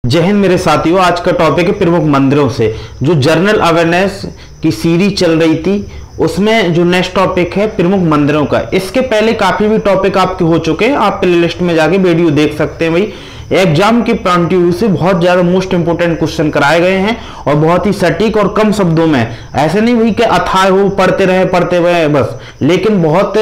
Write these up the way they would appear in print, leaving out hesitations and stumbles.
जय हिंद मेरे साथियों। आज का टॉपिक है प्रमुख मंदिरों से। जो जनरल अवेयरनेस की सीरीज चल रही थी उसमें जो नेक्स्ट टॉपिक है प्रमुख मंदिरों का। इसके पहले काफी भी टॉपिक आपके हो चुके हैं, आप प्ले लिस्ट में जाके वीडियो देख सकते हैं। भाई एग्जाम के पॉइंट ऑफ व्यू से बहुत ज्यादा मोस्ट इंपोर्टेंट क्वेश्चन कराए गए हैं और बहुत ही सटीक और कम शब्दों में। ऐसे नहीं हुई कि अथाह हो पढ़ते रहे बस, लेकिन बहुत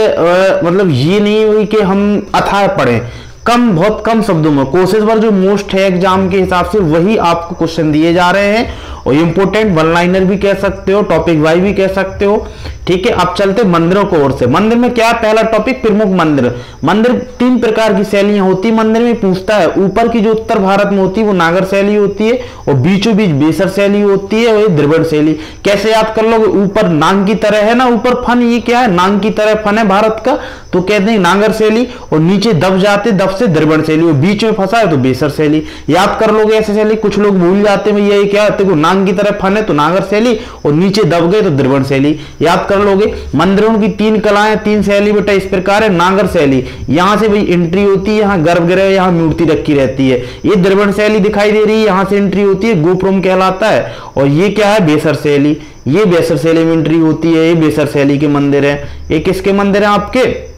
मतलब ये नहीं हुई कि हम अथाह पढ़ें, बहुत कम शब्दों में। कोशिश पर जो मोस्ट है एग्जाम के हिसाब से वही आपको क्वेश्चन दिए जा रहे हैं और इंपोर्टेंट वन लाइनर भी कह सकते हो, टॉपिक वाइज भी कह सकते हो। ठीक है, अब चलते मंदिरों को ओर से। मंदिर में क्या है? पहला टॉपिक प्रमुख मंदिर। मंदिर तीन प्रकार की शैलियां होती है मंदिर में, पूछता है। ऊपर की जो उत्तर भारत में होती है वो नागर शैली होती है और बीचों बीच बेसर शैली होती है, वही द्रविड़ शैली। कैसे याद कर लोगे? ऊपर नांग की तरह है ना, ऊपर फन, ये क्या है? नांग की तरह फन है भारत का, तो कहते हैं नागर शैली। और नीचे दब जाते, दब से द्रविड़ शैली, और बीच में फंसा है तो बेसर शैली। याद कर लोगे ऐसे शैली। कुछ लोग भूल जाते हैं भैया ये क्या है, नांग की तरह फन है तो नागर शैली और नीचे दब गए तो द्रविड़ शैली। याद कर लोगे। मंदिरों की तीन कलाएं, तीन शैली बेटा इस प्रकार है। नागर शैली, यहां से भाई एंट्री होती है, यहाँ गर्भगृह, यहाँ मूर्ति रखी रहती है। ये द्रविड़ शैली दिखाई दे रही है, यहां से एंट्री होती है, गोपुरम कहलाता है। और ये क्या है? बेसर शैली। ये बेसर शैली में एंट्री होती है, ये बेसर शैली के मंदिर है। ये किसके मंदिर है? आपके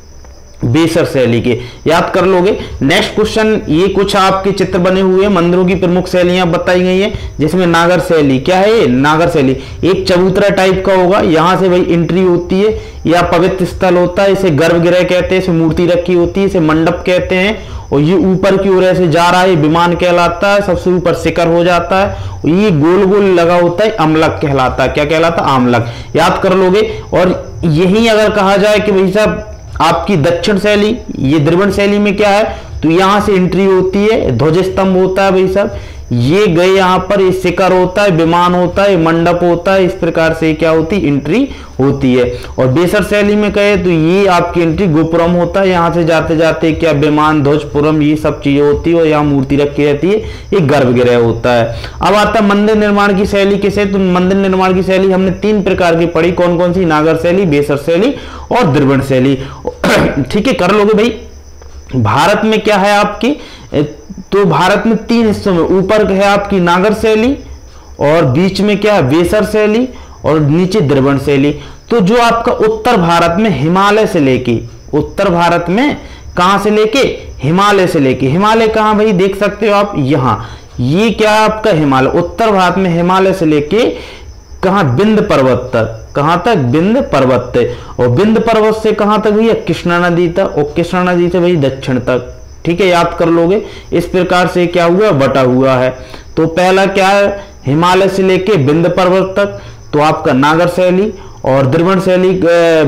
बेसर शैली के। याद कर लोगे। नेक्स्ट क्वेश्चन, ये कुछ आपके चित्र बने हुए हैं, मंदिरों की प्रमुख शैलियां बताई गई हैं, जिसमें नागर शैली क्या है? ये नागर शैली एक चबूतरा टाइप का होगा, यहां से भाई एंट्री होती है, या पवित्र स्थल होता है, इसे गर्भगृह कहते हैं, इसे मूर्ति रखी होती है, इसे मंडप कहते हैं। और ये ऊपर की ओर ऐसे जा रहा है, विमान कहलाता है, सबसे ऊपर शिखर हो जाता है। ये गोल गोल लगा होता है, अमलक कहलाता है। क्या कहलाता है? आमलक। याद कर लोगे। और यही अगर कहा जाए कि भाई साहब आपकी दक्षिण शैली, ये द्रविड़ शैली में क्या है, तो यहां से एंट्री होती है, ध्वज स्तंभ होता है भाई साहब, ये गए यहां पर, ये शिखर होता है, विमान होता है, मंडप होता है। इस प्रकार से क्या होती है? एंट्री होती है। और बेसर शैली में कहे तो ये आपकी एंट्री गोपुरम होता है, यहां से जाते जाते क्या विमान, ध्वजपुरम, ये सब चीजें होती है और यहाँ मूर्ति रखी रहती है, ये गर्भगृह होता है। अब आता है मंदिर निर्माण की शैली किसे? तो मंदिर निर्माण की शैली हमने तीन प्रकार की पढ़ी। कौन कौन सी? नागर शैली, बेसर शैली और द्रविड़ शैली। ठीक है, कर लोगे भाई। भारत में क्या है आपकी? तो भारत में तीन हिस्सों में, ऊपर है आपकी नागर शैली और बीच में क्या है? बेसर शैली और नीचे द्रविड़ शैली। तो जो आपका उत्तर भारत में हिमालय से लेके, उत्तर भारत में कहां से लेके? हिमालय से लेके। हिमालय कहां भाई? देख सकते हो आप यहां, ये क्या है आपका? हिमालय। उत्तर भारत में हिमालय से लेके कहां? विंध्य पर्वत तक। कहां तक? विंध्य पर्वत तक। और विंध्य पर्वत से कहां तक भैया? कृष्णा नदी तक। और कृष्णा नदी से भाई दक्षिण तक। ठीक है, याद कर लोगे। इस प्रकार से क्या हुआ? बटा हुआ है। तो पहला क्या है? हिमालय से लेके विंध्य पर्वत तक, तो आपका नागर शैली। और द्रविड़ शैली,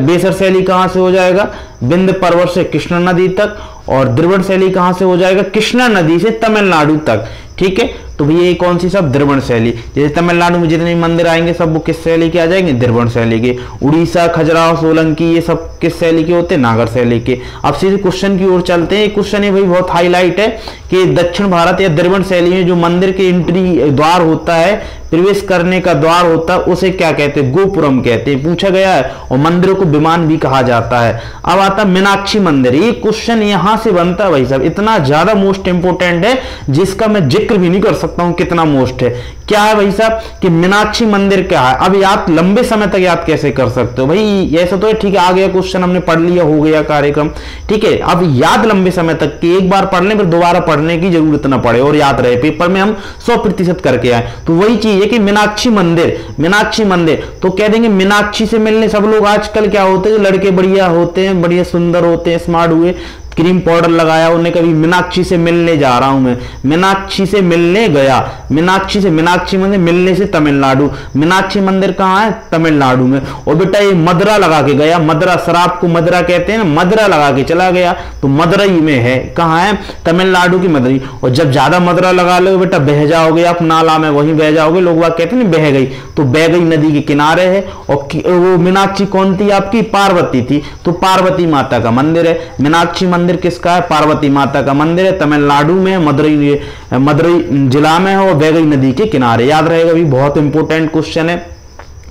बेसर शैली कहां से हो जाएगा? विंध्य पर्वत से कृष्णा नदी तक। और द्रविड़ शैली कहां से हो जाएगा? कृष्णा नदी से तमिलनाडु तक। ठीक है, तो भैया ये कौन सी? सब द्रविड़ शैली। जैसे तमिलनाडु में जितने मंदिर आएंगे सब वो किस शैली के आ जाएंगे? द्रविड़ शैली के। उड़ीसा, खजुराहो, सोलंकी, ये सब किस शैली के होते हैं? नागर शैली के। अब सीधे क्वेश्चन की ओर चलते हैं। क्वेश्चन है भाई बहुत हाईलाइट है कि दक्षिण भारत या द्रविड़ शैली में जो मंदिर के एंट्री द्वार होता है, प्रवेश करने का द्वार होता है, उसे क्या कहते हैं? गोपुरम कहते हैं। पूछा गया है। और मंदिरों को विमान भी कहा जाता है। अब आता मीनाक्षी मंदिर। ये क्वेश्चन यहां से बनता है भाई साहब, इतना ज्यादा मोस्ट इंपोर्टेंट है जिसका मैं जिक्र भी नहीं कर सकता हूं कितना मोस्ट है। क्या है भाई साहब कि मीनाक्षी मंदिर क्या है? अब याद लंबे समय तक याद कैसे कर सकते हो भाई? ऐसा तो है, ठीक है, आ गया क्वेश्चन, हमने पढ़ लिया, हो गया कार्यक्रम। ठीक है, अब याद लंबे समय तक कि एक बार पढ़ने पर दोबारा पढ़ने की जरूरत ना पड़े और याद रहे, पेपर में हम 100% करके आए। तो वही चीज है कि मीनाक्षी मंदिर, मीनाक्षी मंदिर तो कह देंगे मीनाक्षी से मिलने। सब लोग आजकल क्या होते हैं, लड़के बढ़िया होते हैं, बढ़िया सुंदर होते हैं, स्मार्ट हुए, क्रीम पाउडर लगाया, उन्हें कभी मीनाक्षी से मिलने जा रहा हूं मैं, मीनाक्षी से मिलने गया, मीनाक्षी से, मीनाक्षी मंदिर, मिलने से तमिलनाडु। मीनाक्षी मंदिर कहां है? तमिलनाडु में। और बेटा ये मदरा लगा के गया, मदरा, शराब को मदरा कहते हैं ना, मदरा लगा के चला गया, तो मदरई में है। कहां है? तमिलनाडु की मदरई। और जब ज्यादा मदरा लगा लो बेटा बह जाओगे आप नाला में, वहीं बह जाओगे। लोग बात कहते हैं बह गई, तो बह गई नदी के किनारे है। और वो मीनाक्षी कौन थी आपकी? पार्वती थी। तो पार्वती माता का मंदिर है। मीनाक्षी मंदिर किसका है? पार्वती माता का मंदिर है, तमिलनाडु में, मदुरई जिला में है और वैगई नदी के किनारे। याद रहेगा भी, बहुत इंपोर्टेंट क्वेश्चन है।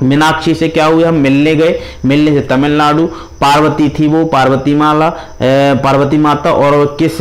मीनाक्षी से क्या हुआ? हम मिलने गए, मिलने से तमिलनाडु। पार्वती थी वो, पार्वती माता, और किस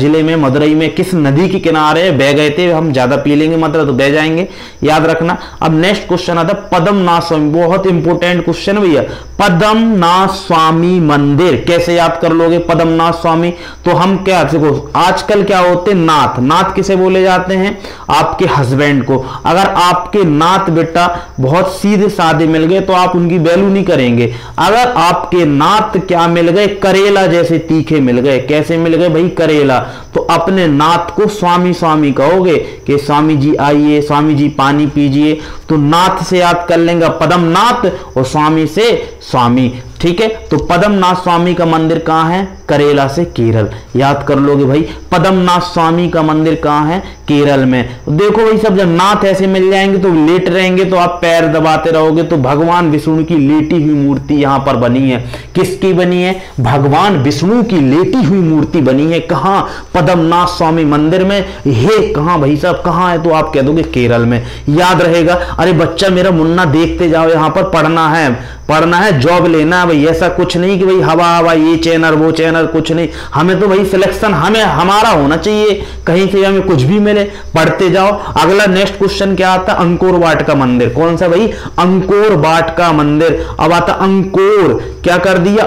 जिले में, मदुरई में किस नदी के किनारे बह गए थे। हम ज्यादा पी लेंगे मतलब तो बह जाएंगे, याद रखना। अब नेक्स्ट क्वेश्चन आता है पद्मनाभ स्वामी, बहुत इंपोर्टेंट क्वेश्चन भैया। पद्मनाभ स्वामी मंदिर कैसे याद कर लोगे पद्मनाभ स्वामी? तो हम क्या देखो, आजकल क्या होते नाथ, नाथ किसे बोले जाते हैं? आपके हस्बैंड को। अगर आपके नाथ बेटा बहुत सीधे साधे मिल गए तो आप उनकी वैल्यू नहीं करेंगे। अगर आपके नाथ क्या मिल गए, करेला जैसे तीखे मिल गए। कैसे मिल गए भाई? करेला। तो अपने नाथ को स्वामी स्वामी कहोगे कि स्वामी जी आइए, स्वामी जी पानी पीजिए। तो नाथ से याद कर लेंगे पद्मनाथ और स्वामी से स्वामी, ठीक है। तो पद्मनाभ स्वामी का मंदिर कहां है? करेला से केरल, याद कर लोगे भाई। पद्मनाभ स्वामी का मंदिर कहां है? केरल में। देखो भाई सब, जब नाथ ऐसे मिल जाएंगे तो लेट रहेंगे तो आप पैर दबाते रहोगे। तो भगवान विष्णु की लेटी हुई मूर्ति यहां पर बनी है। किसकी बनी है? भगवान विष्णु की लेटी हुई मूर्ति बनी है। कहां? पद्मनाभ स्वामी मंदिर में। ये कहां भाई साहब, कहां है? तो आप कह दोगे केरल में, याद रहेगा। अरे बच्चा मेरा मुन्ना देखते जाओ, यहां पर पढ़ना है, जॉब लेना है भाई। ऐसा कुछ नहीं कि भाई हवा ये चैनल वो चैनल, कुछ नहीं। हमें तो भाई सिलेक्शन हमारा होना चाहिए, कहीं से हमें कुछ भी मिले, पढ़ते जाओ। अगला नेक्स्ट क्वेश्चन क्या आता है? अंकोर वाट का मंदिर। कौन सा भाई? अंकोर वाट का मंदिर। अब आता अंकोर, क्या कर दिया?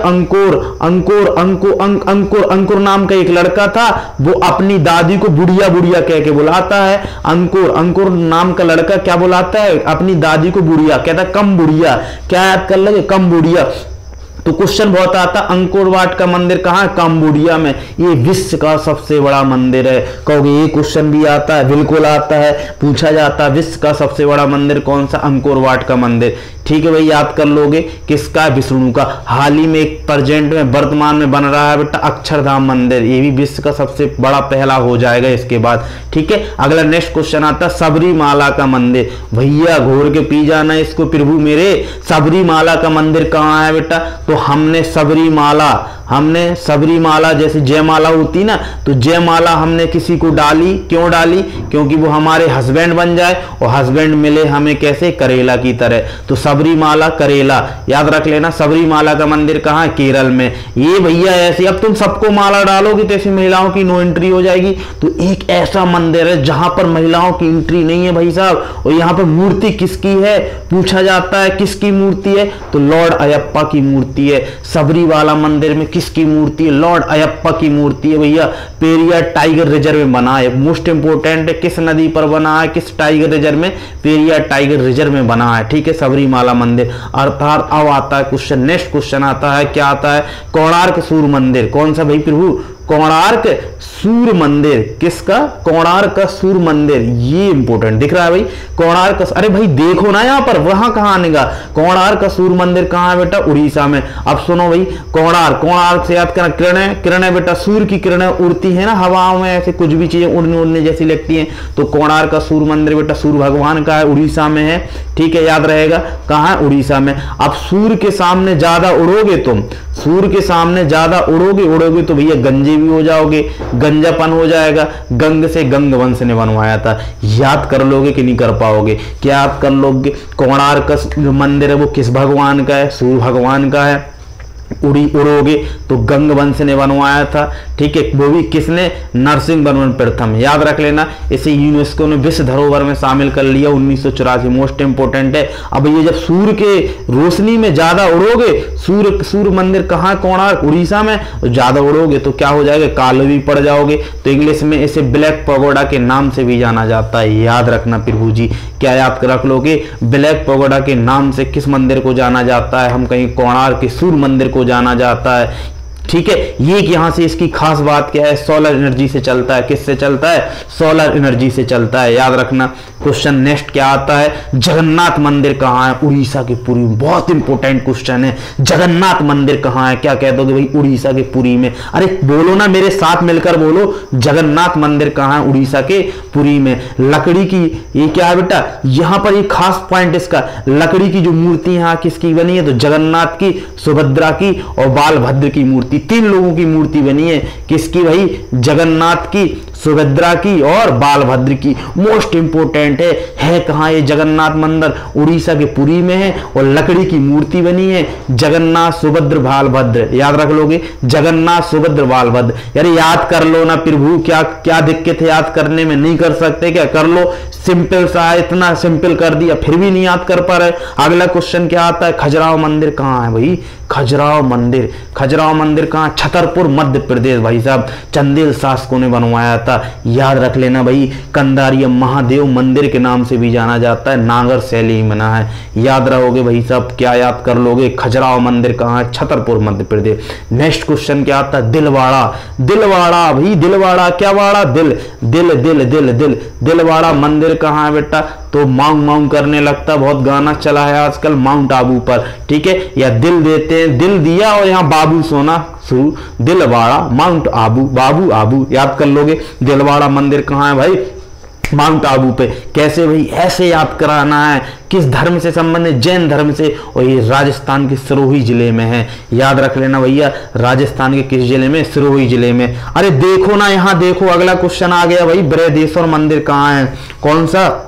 अंकुर नाम का एक लड़का था, वो अपनी दादी को बुढ़िया बुढ़िया कह के बुलाता है। अंकुर नाम का लड़का क्या बुलाता है? अपनी दादी को बुढ़िया कहता, कम बुढ़िया। क्या याद कर लगे? कम बुढ़िया। तो क्वेश्चन बहुत आता, अंकोर वाट का मंदिर कहां है? कंबोडिया में। ये विश्व का सबसे बड़ा मंदिर है। कहोगे ये क्वेश्चन भी आता है? बिल्कुल आता है, पूछा जाता है। विश्व का सबसे बड़ा मंदिर कौन सा? अंकोर वाट का मंदिर, ठीक है भाई, याद कर लोगे। किसका? विष्णु का। हाल ही में एक प्रेजेंट में वर्तमान में बन रहा है बेटा अक्षरधाम मंदिर, ये भी विश्व का सबसे बड़ा पहला हो जाएगा इसके बाद, ठीक है। अगला नेक्स्ट क्वेश्चन आता है सबरीमाला का मंदिर। भैया घोर के पी जाना इसको प्रभु मेरे। सबरीमाला का मंदिर कहां है बेटा? तो हमने सबरीमाला जैसे जयमाला होती ना, तो जयमाला हमने किसी को डाली। क्यों डाली? क्योंकि वो हमारे हस्बैंड बन जाए, और हस्बैंड मिले हमें कैसे? करेला की तरह। तो सबरीमाला करेला, याद रख लेना। सबरीमाला का मंदिर कहां? केरल में। ये भैया ऐसे, अब तुम सबको माला डालोगे तो ऐसी महिलाओं की नो एंट्री हो जाएगी। तो एक ऐसा मंदिर है जहां पर महिलाओं की एंट्री नहीं है भाई साहब। और यहां पर मूर्ति किसकी है? पूछा जाता है किसकी मूर्ति है? तो लॉर्ड अयप्पा की मूर्ति है। सबरीवाला मंदिर में किसकी मूर्ति है? लॉर्ड अयप्पा की मूर्ति है भैया। पेरियार टाइगर रिजर्व में बना है। मोस्ट इंपोर्टेंट है, किस नदी पर बना है? किस टाइगर रिजर्व में? पेरियार टाइगर रिजर्व में बना है, ठीक है। सबरीमाला मंदिर। अर्थात अब आता है क्वेश्चन, नेक्स्ट क्वेश्चन आता है, क्या आता है? कोणार्क सूर्य मंदिर। कौन सा भाई प्रभु? कोणार्क सूर्य मंदिर। किसका? कोणार्क का सूर्य मंदिर। ये इंपोर्टेंट दिख रहा है भाई, कोणार्क। अरे भाई देखो ना यहाँ पर, वहां कहां आनेगा? कोणार्क का सूर्य मंदिर कहां है बेटा? उड़ीसा में। अब सुनो भाई, कोणार्क से याद करना, किरणें बेटा, सूर्य की किरणें उड़ती है ना हवाओं में, ऐसे कुछ भी चीजें उड़ने जैसी लगती हैं। तो कोणार्क का सूर्य मंदिर बेटा सूर्य भगवान का है, उड़ीसा में है, ठीक है, याद रहेगा। कहां है? उड़ीसा में। अब सूर्य के सामने ज्यादा उड़ोगे तुम, सूर्य के सामने ज्यादा उड़ोगे तो भैया गंजे भी हो जाओगे, गंजापन हो जाएगा। गंग से गंग वंश ने बनवाया था। याद कर लोगे कि नहीं कर पाओगे? क्या याद कर लोगे? कोणार्क का जो मंदिर है वो किस भगवान का है? सूर्य भगवान का है। उड़ोगे तो गंग वंश ने बनवाया था, ठीक है। वो भी किसने? नरसिंहवर्मन प्रथम, याद रख लेना। इसे यूनेस्को ने विश्व धरोहर में शामिल कर लिया 1984। मोस्ट इंपोर्टेंट है। अब ये जब सूर्य के रोशनी में ज्यादा उड़ोगे, सूर्य मंदिर कहाँ? कोणार्क, उड़ीसा में। ज्यादा उड़ोगे तो क्या हो जाएगा? काले भी पड़ जाओगे। तो इंग्लिश में इसे ब्लैक पगोडा के नाम से भी जाना जाता है, याद रखना प्रभु जी। क्या याद रख लोगे? ब्लैक पगोडा के नाम से किस मंदिर को जाना जाता है? हम कहीं कोणार्क के सूर्य मंदिर को जाना जाता है, ठीक है। ये यहां से इसकी खास बात क्या है? सोलर एनर्जी से चलता है। किससे चलता है? सोलर एनर्जी से चलता है, याद रखना। क्वेश्चन नेक्स्ट क्या आता है? जगन्नाथ मंदिर कहां है? उड़ीसा के पुरी में। बहुत इंपॉर्टेंट क्वेश्चन है। जगन्नाथ मंदिर कहां है? क्या कह दोगे भाई? उड़ीसा के पुरी में। अरे बोलो ना, मेरे साथ मिलकर बोलो, जगन्नाथ मंदिर कहां है? उड़ीसा के पुरी में। लकड़ी की, ये क्या है बेटा? यहां पर एक खास पॉइंट इसका, लकड़ी की जो मूर्ति यहां किसकी बनी है? तो जगन्नाथ की, सुभद्रा की और बालभद्र की मूर्ति, 3 लोगों की मूर्ति बनी है। किसकी भाई? जगन्नाथ की, सुभद्रा की और बालभद्र की। मोस्ट इंपोर्टेंट है कहाँ ये जगन्नाथ मंदिर? उड़ीसा के पुरी में है और लकड़ी की मूर्ति बनी है। जगन्नाथ सुभद्र बालभद्र, याद रख लोगे, जगन्नाथ सुभद्र बालभद्र। यार याद कर लो ना प्रभु, क्या क्या दिक्कत है याद करने में? नहीं कर सकते क्या? कर लो, सिंपल सा है, इतना सिंपल कर दिया फिर भी नहीं याद कर पा रहे। अगला क्वेश्चन क्या आता है? खजुराहो मंदिर कहाँ है भाई? खजुराहो मंदिर, खजुराहो मंदिर कहाँ? छतरपुर मध्य प्रदेश भाई साहब, चंदेल शासकों ने बनवाया था, याद रख लेना भाई। कंदारिया महादेव मंदिर के नाम से भी जाना जाता है, नागर शैली में बना है, याद रहोगे भाई साहब। क्या याद कर लोगे? खजुराहो मंदिर कहाँ है? छतरपुर मध्य प्रदेश। नेक्स्ट क्वेश्चन क्या आता है? दिलवाड़ा, दिलवाड़ा भाई, दिलवाड़ा क्या वाड़ा? दिल दिल दिल दिल दिल दिलवाड़ा मंदिर कहाँ है बेटा? तो मांग मांग करने लगता, बहुत गाना चला है आजकल माउंट आबू पर, ठीक है, या दिल देते हैं, दिल दिया और यहाँ बाबू सोना शुरू, दिलवाड़ा माउंट आबू, बाबू आबू, याद कर लोगे। दिलवाड़ा मंदिर कहाँ है भाई? माउंट आबू पे। कैसे भाई? ऐसे याद कराना है। किस धर्म से संबंधित? जैन धर्म से, और ये राजस्थान के सिरोही जिले में है, याद रख लेना भैया। राजस्थान के किस जिले में? सिरोही जिले में। अरे देखो ना, यहाँ देखो अगला क्वेश्चन आ गया भाई, बृहदेश्वर मंदिर कहाँ है? कौन सा?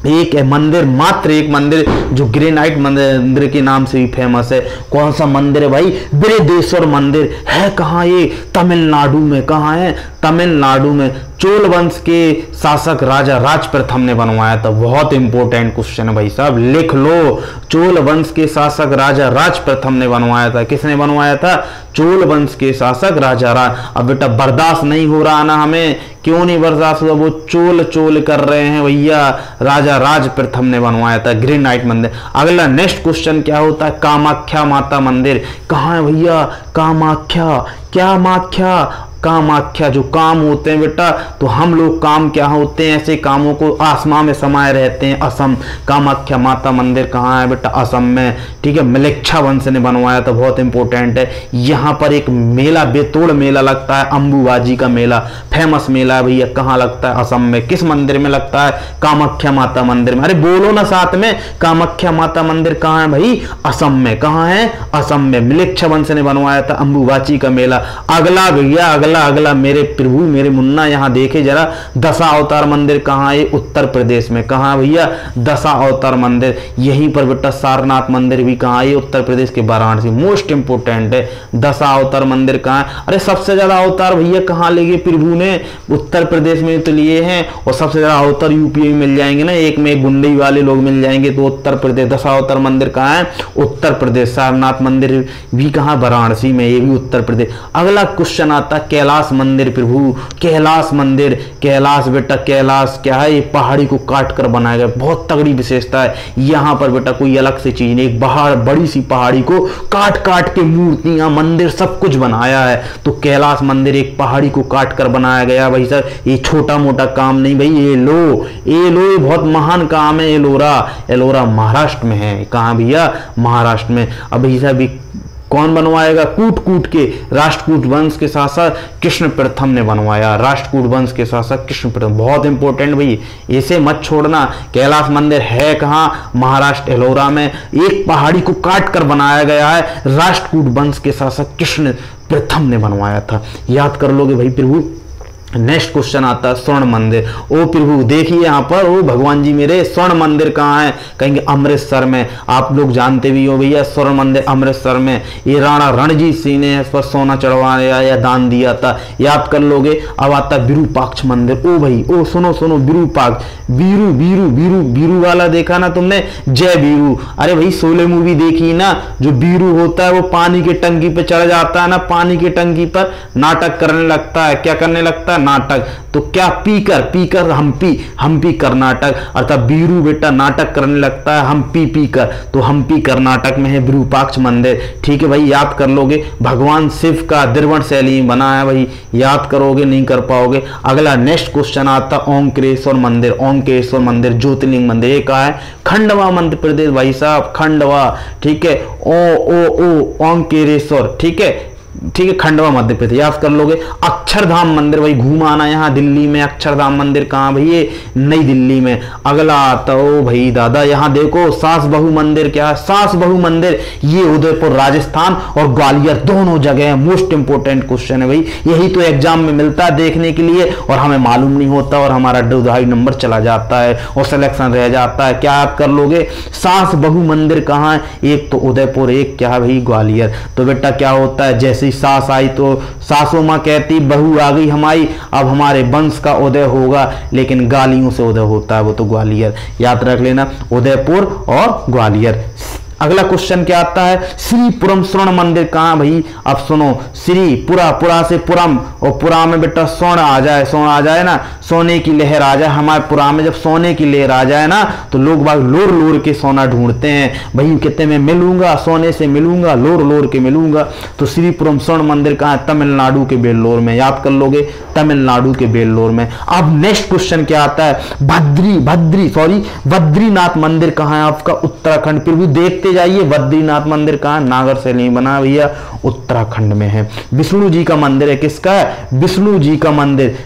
एक है मंदिर, मात्र एक मंदिर जो ग्रेनाइट मंदिर के नाम से भी फेमस है। कौन सा मंदिर है भाई? बृहदेश्वर मंदिर। है कहाँ ये? तमिलनाडु में। कहाँ है? तमिलनाडु में। चोल वंश के शासक राजा राज प्रथम ने बनवाया था। बहुत इंपॉर्टेंट क्वेश्चन है भाई साहब, लिख लो। चोल वंश के शासक राजा राज प्रथम ने बनवाया था। किसने बनवाया था? चोल वंश के शासक राजा राज। अब बेटा बर्दाश्त नहीं हो रहा ना हमें, क्यों नहीं बर्दाश्त हुआ? वो चोल चोल कर रहे हैं भैया, राजा राज प्रथम ने बनवाया था ग्रेनाइट मंदिर। अगला नेक्स्ट क्वेश्चन क्या होता है? कामाख्या माता मंदिर कहाँ है भैया? कामाख्या, क्या माख्या? कामाख्या। जो काम होते हैं बेटा, तो हम लोग काम क्या होते हैं? ऐसे कामों को आसमां में समाये रहते हैं। असम। कामाख्या माता मंदिर कहाँ है बेटा? असम में, ठीक है। मिलिक्षा वंश ने बनवाया था, बहुत इंपॉर्टेंट है। यहाँ पर एक मेला, बेतोड़ मेला लगता है, अंबुबाजी का मेला, फेमस मेला है भैया। कहाँ लगता है? असम में। किस मंदिर में लगता है? कामाख्या माता मंदिर में। अरे बोलो ना साथ में, कामाख्या माता मंदिर कहाँ है भाई? असम में। कहाँ है? असम में। मिलिक्षा वंश ने बनवाया था, अंबुबाची का मेला। अगला भैया, अगला मेरे प्रभु, मेरे मुन्ना, यहाँ देखे जरा, दशा अवतार मंदिर कहाँ है? उत्तर प्रदेश में। कहाँ भैया? दशा अवतार मंदिर। यहीं पर बेटा सारनाथ मंदिर भी कहाँ है? उत्तर प्रदेश के वाराणसी। मोस्ट इंपोर्टेंट है। दशा अवतार मंदिर कहाँ है? अरे सबसे ज्यादा अवतार भैया कहाँ लेंगे प्रभु ने? उत्तर प्रदेश में तो लिए हैं, और सबसे ज्यादा अवतार यूपी में मिल जाएंगे ना, एक में एक गुंडई वाले लोग मिल जाएंगे, तो उत्तर प्रदेश। दशा अवतार मंदिर कहाँ है? उत्तर प्रदेश। सारनाथ मंदिर भी कहाँ? वाराणसी में, ये भी उत्तर प्रदेश। अगला क्वेश्चन आता है कैलाश मंदिर प्रभु, कैलाश मंदिर। कैलाश बेटा, कैलाश क्या है? ये पहाड़ी को काट कर बनाया गया, बहुत तगड़ी विशेषता है। यहाँ पर बेटा कोई अलग से चीज नहीं, एक बड़ी सी पहाड़ी को काट काट के मूर्तियां, मंदिर, सब कुछ बनाया है। तो कैलाश मंदिर एक पहाड़ी को काट कर बनाया गया भाई साहब। ये छोटा मोटा काम नहीं भाई, ये लो, ये बहुत महान काम है। एलोरा महाराष्ट्र में है। कहाँ भैया? महाराष्ट्र में। अब भैया साहब कौन बनवाएगा? कूट के राष्ट्रकूट वंश के शासक कृष्ण प्रथम ने बनवाया। राष्ट्रकूट वंश के शासक कृष्ण प्रथम, बहुत इंपॉर्टेंट भाई, इसे मत छोड़ना। कैलाश मंदिर है कहाँ? महाराष्ट्र, एलोरा में। एक पहाड़ी को काट कर बनाया गया है, राष्ट्रकूट वंश के शासक कृष्ण प्रथम ने बनवाया था। याद कर लोगे भाई प्रभु। नेक्स्ट क्वेश्चन आता है स्वर्ण मंदिर। ओ प्रभु देखिए यहाँ पर, ओ भगवान जी मेरे, स्वर्ण मंदिर कहाँ है? कहेंगे अमृतसर में। आप लोग जानते भी हो भैया, स्वर्ण मंदिर अमृतसर में। ये राणा रणजीत सिंह ने इस पर सोना चढ़वाया या दान दिया था, याद कर लोगे। अब आता है विरूपाक्ष मंदिर। ओ भाई, ओ सुनो विरूपाक्ष, बीरू वाला देखा ना तुमने? जय बीरू। अरे भाई शोले मूवी देखी ना, जो बीरू होता है वो पानी की टंकी पे चढ़ जाता है ना, पानी की टंकी पर नाटक करने लगता है। क्या करने लगता है? नाटक। तो क्या? पीकर हम्पी कर्नाटक, अर्थात बीरू बेटा नाटक करने लगता है हम्पी कर, तो हम्पी कर्नाटक में है विरूपाक्ष मंदिर। ठीक है भाई, याद कर लोगे। भगवान शिव का द्रविड़ शैली बना है भाई, याद करोगे नहीं कर पाओगे। अगला नेक्स्ट क्वेश्चन आता ओंकारेश्वर मंदिर। ओंकारेश्वर मंदिर ज्योतिर्लिंग मंदिर, ये कहा है? खंडवा मध्य प्रदेश भाई साहब, खंडवा। ठीक है, ओ ओंकारेश्वर, ठीक है, ठीक है, खंडवा मध्य प्रदेश, याद कर लोगे। अक्षरधाम मंदिर वही घूमा आना यहाँ दिल्ली में। अक्षरधाम मंदिर कहाँ भाई? ये नई दिल्ली में। अगला आता हो भाई दादा, यहाँ देखो सास बहू मंदिर। क्या है सास बहू मंदिर? ये उदयपुर राजस्थान और ग्वालियर दोनों जगह है। मोस्ट इंपोर्टेंट क्वेश्चन है भाई, यही तो एग्जाम में मिलता है देखने के लिए और हमें मालूम नहीं होता और हमारा 2.5 नंबर चला जाता है और सिलेक्शन रह जाता है। क्या याद कर लोगे? सास बहू मंदिर कहाँ है? एक तो उदयपुर, एक क्या है भाई? ग्वालियर। तो बेटा क्या होता है, जैसे ही सास आई तो सासू माँ कहती बहू आ गई हमारी, अब हमारे वंश का उदय होगा, लेकिन गालियों से उदय होता है, वो तो ग्वालियर। याद रख लेना, उदयपुर और ग्वालियर। अगला क्वेश्चन क्या आता है? श्रीपुरम स्वर्ण मंदिर कहाँ भाई? अब सुनो, श्री पुरा, पुरा से पुरम, और पुरा में बेटा स्वर्ण आ जाए, स्वर्ण आ जाए ना, सोने की लहर आ जाए। हमारे पुरा में जब सोने की लहर आ जाए ना तो लोग बाग लोर लोर के सोना ढूंढते हैं भाई, कहते मैं मिलूंगा, सोने से मिलूंगा, लोर लोर के मिलूंगा। तो श्रीपुरम स्वर्ण मंदिर कहाँ है? तमिलनाडु के वेल्लोर में। याद कर लोगे, तमिलनाडु के वेल्लोर में। अब नेक्स्ट क्वेश्चन क्या आता है? बद्रीनाथ मंदिर कहाँ है आपका? उत्तराखंड। फिर भी देखते जाइए, बद्रीनाथ मंदिर कहाँ? नागर से नहीं बना भैया, उत्तराखंड में है। विष्णु जी का मंदिर है, किसका है? विष्णु जी का मंदिर।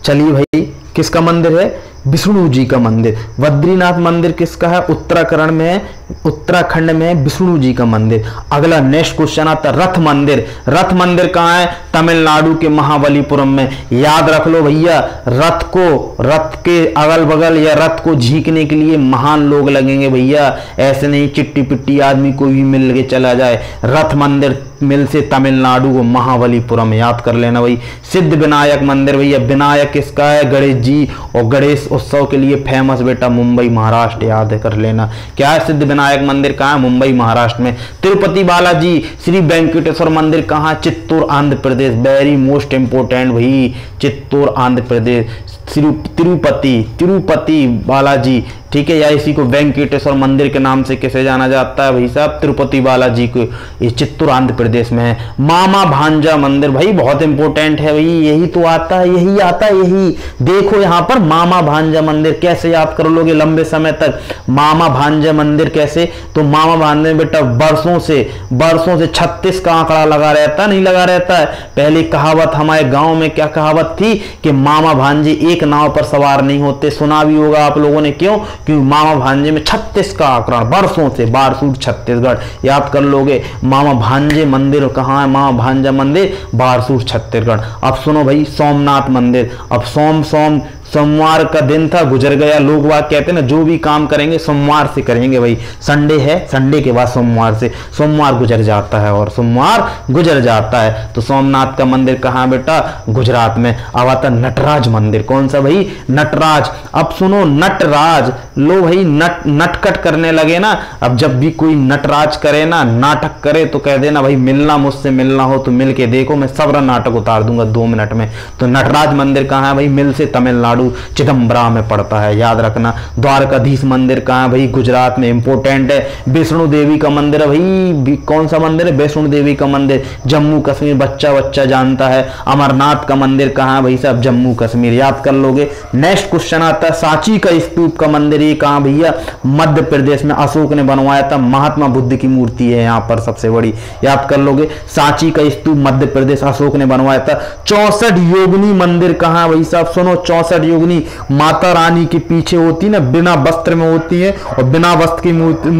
चलिए भाई, किसका मंदिर है? विष्णु जी का मंदिर। बद्रीनाथ मंदिर किसका है? उत्तराखंड में, उत्तराखंड में विष्णु जी का मंदिर। अगला नेक्स्ट क्वेश्चन आता है रथ मंदिर। रथ मंदिर कहाँ है? तमिलनाडु के महाबलीपुरम में। याद रख लो भैया, रथ के अगल बगल या रथ को झीकने के लिए महान लोग लगेंगे भैया, ऐसे नहीं चिट्टी पिट्टी आदमी कोई भी मिल के चला जाए। रथ मंदिर मिल से तमिलनाडु को महाबलीपुरम। याद कर लेना भाई। सिद्ध विनायक मंदिर भैया, विनायक किसका है? गणेश जी, और गणेश उत्सव के लिए फेमस बेटा मुंबई महाराष्ट्र। याद कर लेना। क्या है? सिद्ध विनायक मंदिर कहाँ है? मुंबई महाराष्ट्र में। तिरुपति बालाजी श्री वेंकटेश्वर मंदिर कहाँ? Chittoor Andhra Pradesh. Very most important भाई, चित्तूर आंध्र प्रदेश। तिरुपति बालाजी, ठीक है, या इसी को वेंकटेश्वर मंदिर के नाम से कैसे जाना जाता है भाई साहब? तिरुपति बालाजी को, ये चित्तूर आंध्र प्रदेश में है। मामा भांजा मंदिर भाई बहुत इंपॉर्टेंट है भाई, यही तो आता है, यही आता है, यही देखो यहाँ पर मामा भांजा मंदिर। कैसे याद कर लोगे लंबे समय तक? मामा भांजा मंदिर कैसे? तो मामा भांजा बेटा वर्षों से 36 का आंकड़ा लगा रहता है, नहीं लगा रहता है। पहले कहावत हमारे गांव में क्या कहावत थी कि मामा भांजे एक नाव पर सवार नहीं होते। सुना भी होगा आप लोगों ने, क्यों? क्योंकि मामा भांजे में 36 का आंकड़ा वर्षों से, बारसूर छत्तीसगढ़। याद कर लोगे। मामा भांजे मंदिर कहाँ है? मामा भांजा मंदिर बारसूर छत्तीसगढ़। अब सुनो भाई, सोमनाथ मंदिर। अब सोमवार का दिन था, गुजर गया। लोग बात कहते हैं ना, जो भी काम करेंगे सोमवार से करेंगे भाई। संडे है, संडे के बाद सोमवार से, सोमवार गुजर जाता है और सोमवार गुजर जाता है। तो सोमनाथ का मंदिर कहाँ बेटा? गुजरात में। अब आता नटराज मंदिर। कौन सा भाई? नटराज। अब सुनो, नटराज, लो भाई, नटखट करने लगे ना। अब जब भी कोई नटराज करे ना, नाटक करे, तो कह देना भाई मिलना, मुझसे मिलना हो तो मिल के देखो, मैं सबरा नाटक उतार दूंगा 2 मिनट में। तो नटराज मंदिर कहाँ है भाई? मिल से तमिलनाडु चिदम्बरा में पड़ता है। याद रखना। द्वारकाधीश मंदिर कहाँ है भाई? गुजरात में। इंपोर्टेंट है। वैष्णो देवी का मंदिर है भाई। कौन सा मंदिर है? वैष्णो देवी का मंदिर, जम्मू कश्मीर, बच्चा जानता है। अमरनाथ का मंदिर कहाँ है भाई साहब? जम्मू कश्मीर। याद कर लोगे। नेक्स्ट क्वेश्चन आता है सांची का स्तूप का मंदिर, ये कहाँ भैया? मध्य प्रदेश में। अशोक ने बनवाया था। महात्मा बुद्ध की मूर्ति है यहाँ पर सबसे बड़ी। याद कर लोगे। सांची का स्तूप मध्य प्रदेश, अशोक ने बनवाया था। 64 योगिनी मंदिर कहाँ भाई साहब? सुनो, 64 योगिनी माता रानी के पीछे होती है ना, बिना वस्त्र में होती है और बिना वस्त्र की मूर्ति